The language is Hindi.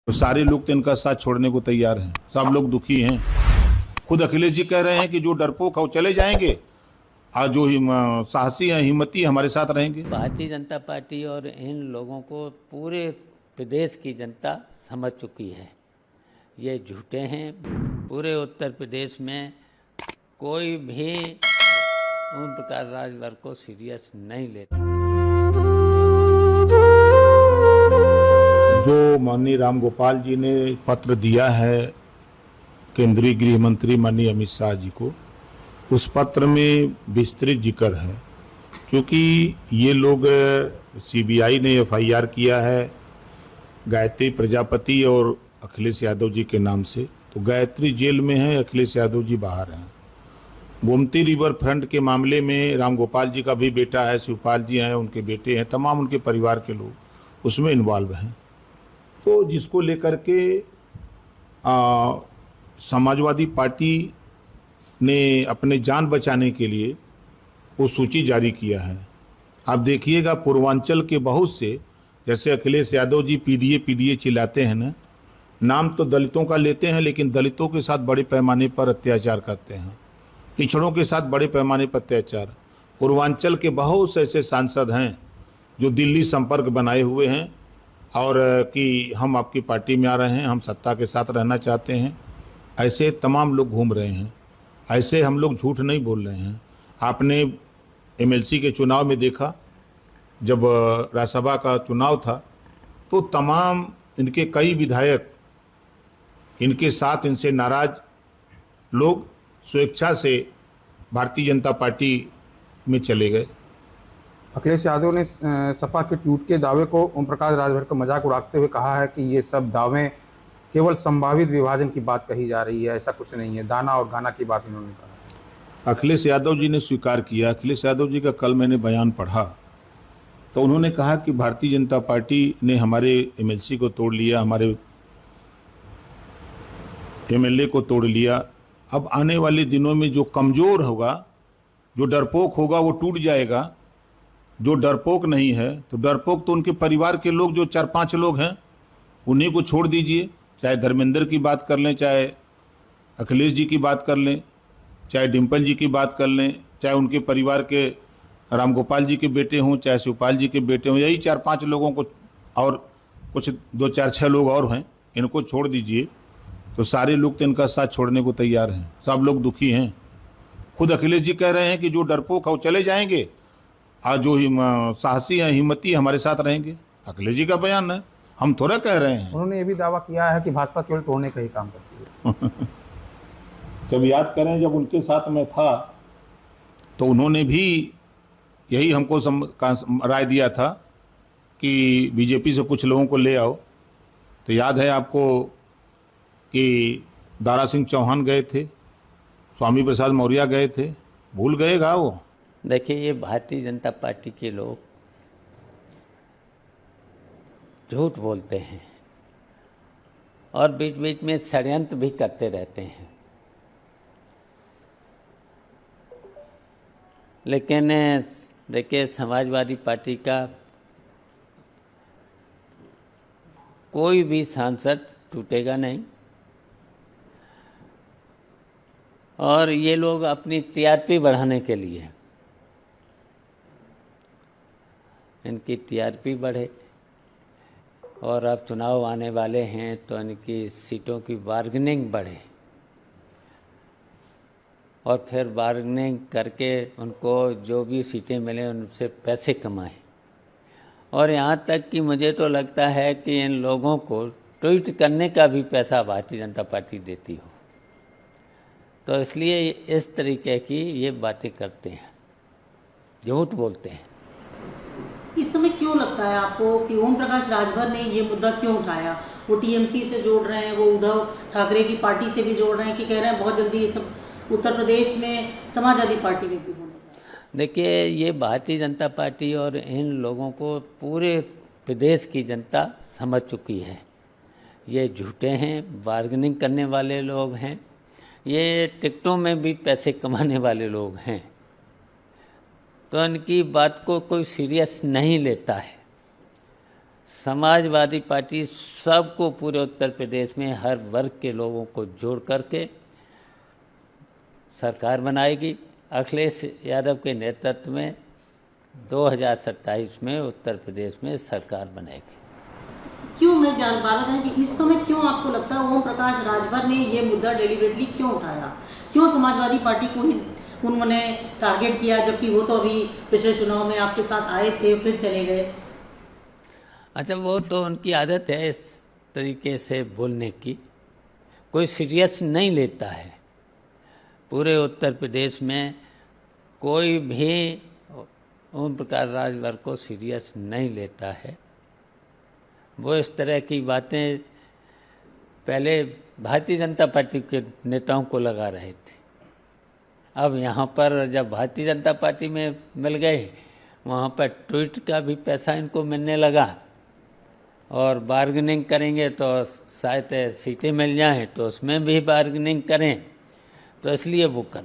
तो सारे लोग तो इनका साथ छोड़ने को तैयार हैं, सब लोग दुखी हैं। खुद अखिलेश जी कह रहे हैं कि जो डरपोक है वो चले जाएंगे, और जो साहसी हैं, हिम्मती हमारे साथ रहेंगे। भारतीय जनता पार्टी और इन लोगों को पूरे प्रदेश की जनता समझ चुकी है, ये झूठे हैं। पूरे उत्तर प्रदेश में कोई भी ओम प्रकाश राजभर को सीरियस नहीं लेता। जो माननीय राम गोपाल जी ने पत्र दिया है केंद्रीय गृह मंत्री माननीय अमित शाह जी को, उस पत्र में विस्तृत जिक्र है। क्योंकि ये लोग सीबीआई ने एफआईआर किया है गायत्री प्रजापति और अखिलेश यादव जी के नाम से, तो गायत्री जेल में है, अखिलेश यादव जी बाहर हैं। गोमती रिवर फ्रंट के मामले में राम गोपाल जी का भी बेटा है, शिवपाल जी हैं, उनके बेटे हैं, तमाम उनके परिवार के लोग उसमें इन्वॉल्व हैं। तो जिसको लेकर के समाजवादी पार्टी ने अपने जान बचाने के लिए वो सूची जारी किया है। आप देखिएगा पूर्वांचल के बहुत से, जैसे अखिलेश यादव जी पीडीए चिल्लाते हैं ना, नाम तो दलितों का लेते हैं, लेकिन दलितों के साथ बड़े पैमाने पर अत्याचार करते हैं, पिछड़ों के साथ बड़े पैमाने पर अत्याचार। पूर्वांचल के बहुत से ऐसे सांसद हैं जो दिल्ली संपर्क बनाए हुए हैं और कि हम आपकी पार्टी में आ रहे हैं, हम सत्ता के साथ रहना चाहते हैं, ऐसे तमाम लोग घूम रहे हैं। ऐसे हम लोग झूठ नहीं बोल रहे हैं। आपने एमएलसी के चुनाव में देखा, जब राज्यसभा का चुनाव था तो तमाम इनके कई विधायक इनके साथ, इनसे नाराज लोग स्वेच्छा से भारतीय जनता पार्टी में चले गए। अखिलेश यादव ने सपा के ट्वीट के दावे को ओम प्रकाश राजभर का मजाक उड़ाते हुए कहा है कि ये सब दावे केवल संभावित विभाजन की बात कही जा रही है, ऐसा कुछ नहीं है। दाना और गाना की बात इन्होंने कहा। अखिलेश यादव जी ने स्वीकार किया। अखिलेश यादव जी का कल मैंने बयान पढ़ा तो उन्होंने कहा कि भारतीय जनता पार्टी ने हमारे एमएलसी को तोड़ लिया, हमारे एमएलए को तोड़ लिया। अब आने वाले दिनों में जो कमज़ोर होगा, जो डरपोक होगा, वो टूट जाएगा। जो डरपोक नहीं है, तो डरपोक तो उनके परिवार के लोग, जो 4-5 लोग हैं, उन्हीं को छोड़ दीजिए। चाहे धर्मेंद्र की बात कर लें, चाहे अखिलेश जी की बात कर लें, चाहे डिम्पल जी की बात कर लें, चाहे उनके परिवार के राम गोपाल जी के बेटे हों, चाहे शिवपाल जी के बेटे हों, यही 4-5 लोगों को, और कुछ 2-4-6 लोग और हैं, इनको छोड़ दीजिए तो सारे लोग तो इनका साथ छोड़ने को तैयार हैं। सब लोग दुखी हैं। खुद अखिलेश जी कह रहे हैं कि जो डरपोक है वो चले जाएंगे, और जो साहसी हैं, हिम्मती हमारे साथ रहेंगे। अखिलेश जी का बयान है, हम थोड़ा कह रहे हैं। उन्होंने ये भी दावा किया है कि भाजपा केवल तोड़ने का ही काम करती है। जब याद करें, जब उनके साथ में था तो उन्होंने भी यही हमको राय दिया था कि बीजेपी से कुछ लोगों को ले आओ। तो याद है आपको कि दारा सिंह चौहान गए थे, स्वामी प्रसाद मौर्य गए थे, भूल गएगा वो? देखिए, ये भारतीय जनता पार्टी के लोग झूठ बोलते हैं और बीच बीच में षड्यंत्र भी करते रहते हैं। लेकिन देखिए, समाजवादी पार्टी का कोई भी सांसद टूटेगा नहीं, और ये लोग अपनी टीआरपी बढ़ाने के लिए, इनकी टीआरपी बढ़े, और अब चुनाव आने वाले हैं तो इनकी सीटों की बार्गेनिंग बढ़े, और फिर बार्गेनिंग करके उनको जो भी सीटें मिले उनसे पैसे कमाएं। और यहाँ तक कि मुझे तो लगता है कि इन लोगों को ट्वीट करने का भी पैसा भारतीय जनता पार्टी देती हो, तो इसलिए इस तरीके की ये बातें करते हैं, झूठ बोलते हैं। इस समय क्यों लगता है आपको कि ओम प्रकाश राजभर ने ये मुद्दा क्यों उठाया? वो टीएमसी से जोड़ रहे हैं, वो उद्धव ठाकरे की पार्टी से भी जोड़ रहे हैं, कि कह रहे हैं बहुत जल्दी ये सब उत्तर प्रदेश में समाजवादी पार्टी में भी होने वाला? देखिए, ये भारतीय जनता पार्टी और इन लोगों को पूरे प्रदेश की जनता समझ चुकी है, ये झूठे हैं, बार्गेनिंग करने वाले लोग हैं, ये टिकटों में भी पैसे कमाने वाले लोग हैं, तो इनकी बात को कोई सीरियस नहीं लेता है। समाजवादी पार्टी सबको पूरे उत्तर प्रदेश में हर वर्ग के लोगों को जोड़ करके सरकार बनाएगी। अखिलेश यादव के नेतृत्व में 2027 में उत्तर प्रदेश में सरकार बनेगी। क्यों मैं जान पा रहा था कि इस समय क्यों आपको लगता है ओम प्रकाश राजभर ने ये मुद्दा डेलिबरेटली क्यों उठाया, क्यों समाजवादी पार्टी को ही उन्होंने टारगेट किया, जबकि वो तो अभी पिछले चुनाव में आपके साथ आए थे फिर चले गए। अच्छा, वो तो उनकी आदत है इस तरीके से बोलने की, कोई सीरियस नहीं लेता है। पूरे उत्तर प्रदेश में कोई भी ओम प्रकाश राजभर को सीरियस नहीं लेता है। वो इस तरह की बातें पहले भारतीय जनता पार्टी के नेताओं को लगा रहे थे। अब यहाँ पर जब भारतीय जनता पार्टी में मिल गए, वहाँ पर ट्वीट का भी पैसा इनको मिलने लगा और बार्गेनिंग करेंगे तो शायद सीटें मिल जाएं, तो उसमें भी बार्गेनिंग करें, तो इसलिए वो कर